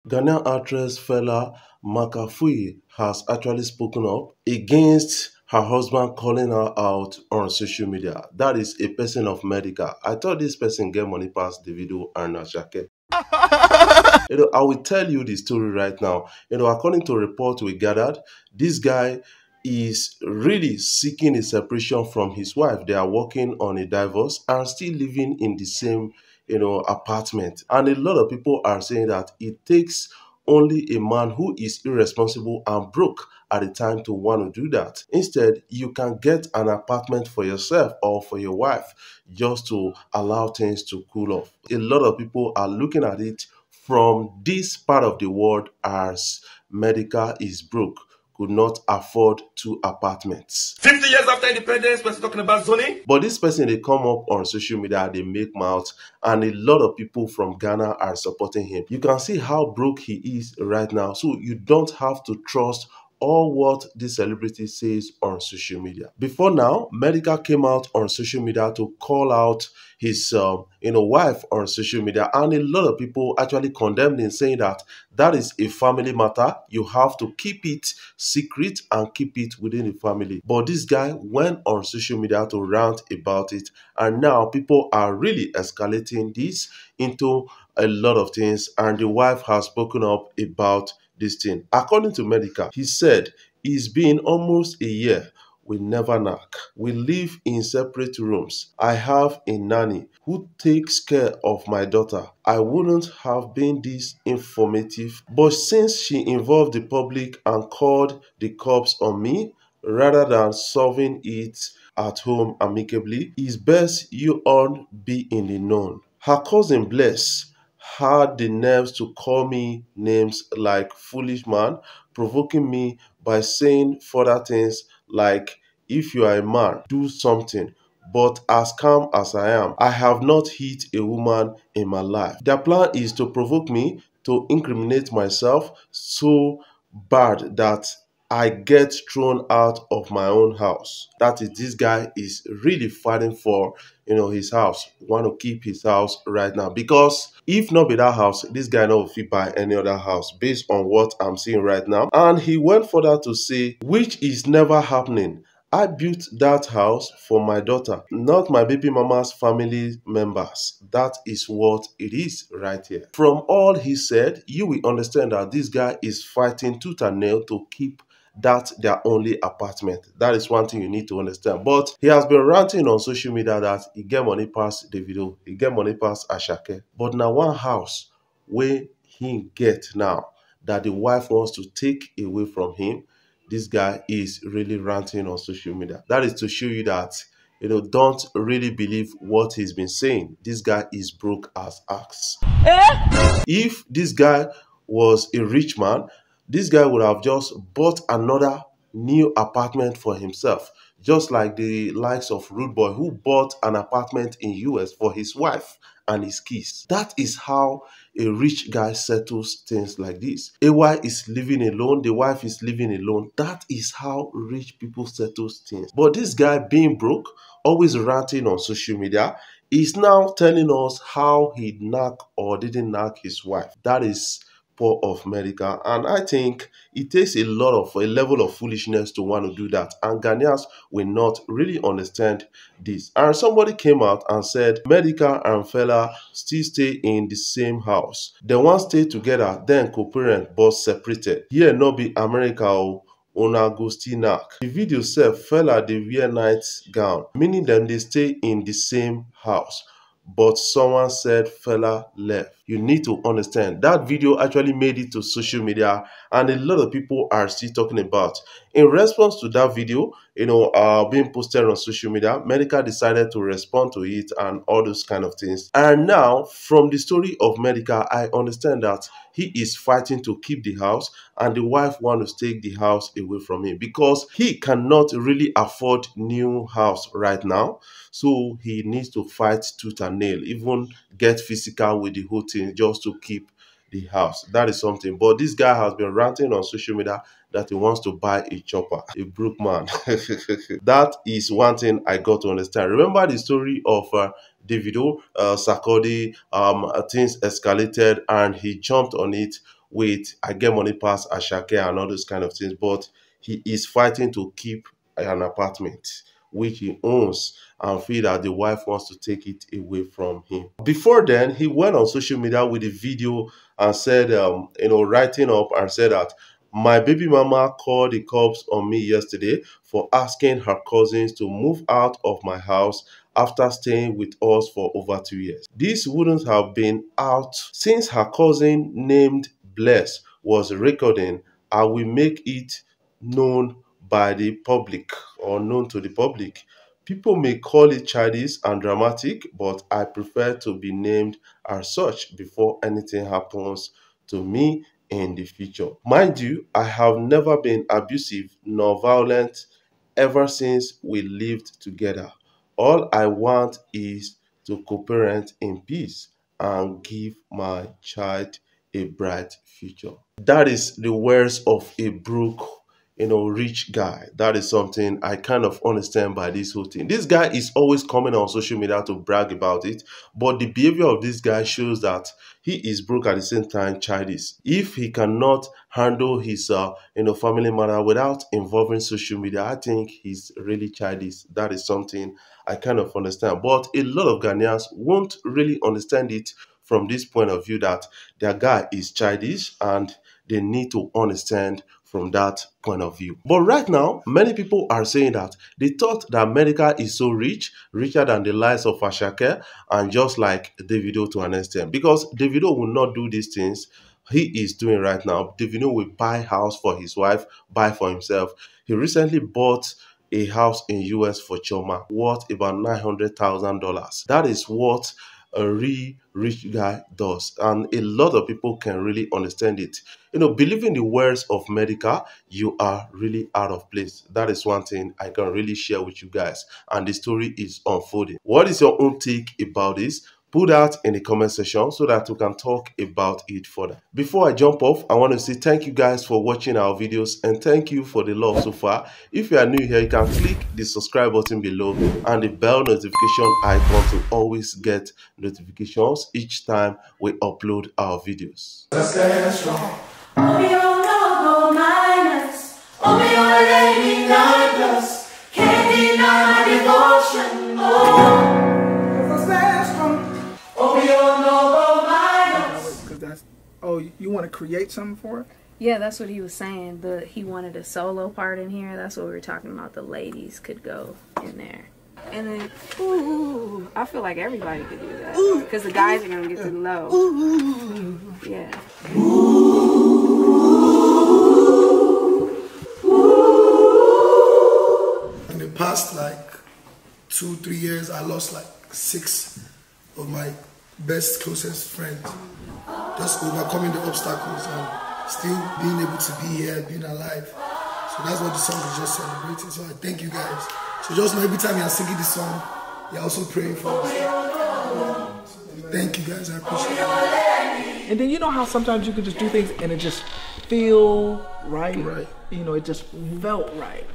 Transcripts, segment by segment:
Ghanaian actress Fela Makafui has actually spoken up against her husband calling her out on social media. That is a person of Medikal. I thought this person get money past Davido and Ashake. I will tell you the story right now. According to a report we gathered, this guy is really seeking a separation from his wife. They are working on a divorce and still living in the same, apartment. And a lot of people are saying that it takes only a man who is irresponsible and broke at the time to want to do that. Instead, you can get an apartment for yourself or for your wife just to allow things to cool off. A lot of people are looking at it from this part of the world as Medikal is broke, could not afford 2 apartments. 50 years after independence, we're talking about zoning. But this person, they come up on social media, they make mouth, and a lot of people from Ghana are supporting him. You can see how broke he is right now. So you don't have to trust all what this celebrity says on social media. Before now, Medikal came out on social media to call out his wife on social media, and a lot of people actually condemned him, saying that that is a family matter. You have to keep it secret and keep it within the family. But this guy went on social media to rant about it, and now people are really escalating this into a lot of things, and the wife has spoken up about this thing. According to Medikal, he said it's been almost a year. We never knock. We live in separate rooms. I have a nanny who takes care of my daughter. I wouldn't have been this informative, but since she involved the public and called the cops on me, rather than solving it at home amicably, it's best you all be in the known. Her cousin Bless had the nerves to call me names like foolish man, provoking me by saying further things like, if you are a man, do something. But as calm as I am, I have not hit a woman in my life. Their plan is to provoke me to incriminate myself so bad that I get thrown out of my own house. That is, this guy is really fighting for, his house. Want to keep his house right now, because if not be that house, this guy not will fit buy any other house based on what I'm seeing right now. And he went further to say, which is never happening. I built that house for my daughter, not my baby mama's family members. That is what it is right here. From all he said, you will understand that this guy is fighting tooth and nail to keep that their only apartment. That is one thing you need to understand. But he has been ranting on social media that he get money past Davido, he get money past Ashake. But now one house where he get now that the wife wants to take away from him, this guy is really ranting on social media. That is to show you that, don't really believe what he's been saying. This guy is broke as axe. If this guy was a rich man, this guy would have just bought another new apartment for himself, just like the likes of Rude Boy, who bought an apartment in US for his wife and his kids. That is how a rich guy settles things like this. AY is living alone, the wife is living alone. That is how rich people settle things. But this guy being broke, always ranting on social media, is now telling us how he knocked or didn't knock his wife. That is poor of Medikal, and I think it takes a level of foolishness to want to do that, and Ghanaians will not really understand this. And somebody came out and said Medikal and Fela still stay in the same house. They want stay together, then co-parent but separated. Here no be America o. Una go still knack. The video sef, Fela dey wear night gown, meaning them they stay in the same house. But someone said Fela left. You need to understand that video actually made it to social media, and a lot of people are still talking about. In response to that video, being posted on social media, Medikal decided to respond to it and all those kind of things. And now, from the story of Medikal, I understand that he is fighting to keep the house, and the wife wants to take the house away from him because he cannot really afford new house right now. So he needs to fight tooth and nail, even get physical with the whole thing just to keep the house. That is something. But this guy has been ranting on social media that he wants to buy a chopper, a broke man. That is one thing I got to understand. Remember the story of Davido, Sarkodie, things escalated and he jumped on it with I Get Money Pass, Ashake, and all those kind of things. But he is fighting to keep an apartment which he owns and feel that the wife wants to take it away from him. Before then, he went on social media with a video and said, writing up and said that my baby mama called the cops on me yesterday for asking her cousins to move out of my house after staying with us for over 2 years. This wouldn't have been out since her cousin named Bless was recording. I will make it known by the public or known to the public. People may call it childish and dramatic, but I prefer to be named as such before anything happens to me in the future. Mind you, I have never been abusive nor violent ever since we lived together. All I want is to co-parent in peace and give my child a bright future. That is the words of a broke, rich guy. That is something I kind of understand by this whole thing. This guy is always coming on social media to brag about it, but the behavior of this guy shows that he is broke at the same time childish. If he cannot handle his family matter without involving social media, I think he's really childish. That is something I kind of understand. But a lot of Ghanaians won't really understand it from this point of view, that their guy is childish and they need to understand from that point of view. But right now, many people are saying that they thought that Medikal is so rich, richer than the likes of Ashake and just like Davido to an extent. Because Davido will not do these things he is doing right now. Davido will buy house for his wife, buy for himself. He recently bought a house in US for Choma worth about $900,000. That is what a real rich guy does, and a lot of people can really understand it. Believing the words of Medikal, you are really out of place. That is one thing I can really share with you guys, and the story is unfolding. What is your own take about this? Put that in the comment section so that we can talk about it further. Before I jump off, I want to say thank you guys for watching our videos and thank you for the love so far. If you are new here, you can click the subscribe button below and the bell notification icon to always get notifications each time we upload our videos. Oh, you want to create something for it? Yeah, that's what he was saying. He wanted a solo part in here. That's what we were talking about. The ladies could go in there. And then, ooh, I feel like everybody could do that. Because the guys are going to get to the low. Yeah. In the past, 2-3 years, I lost 6 of my best, closest friends. Just overcoming the obstacles and still being able to be here, being alive. So that's what the song is just celebrating. So I thank you guys. So just know every time you're singing this song, you're also praying for us. Thank you guys, I appreciate it. And then you know how sometimes you can just do things and it just feel right? Right. It just felt right.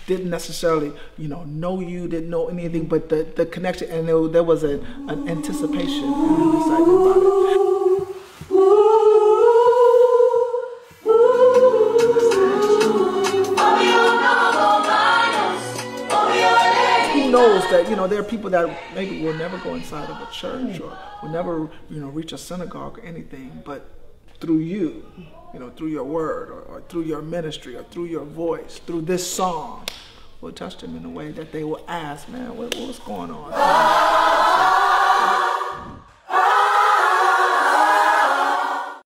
Didn't necessarily, know you, didn't know anything, but the connection, and there was an anticipation and an excitement about it. Knows that there are people that maybe will never go inside of a church or will never reach a synagogue or anything, but through you, through your word or through your ministry or through your voice, through this song, will touch them in a way that they will ask, man, what's going on?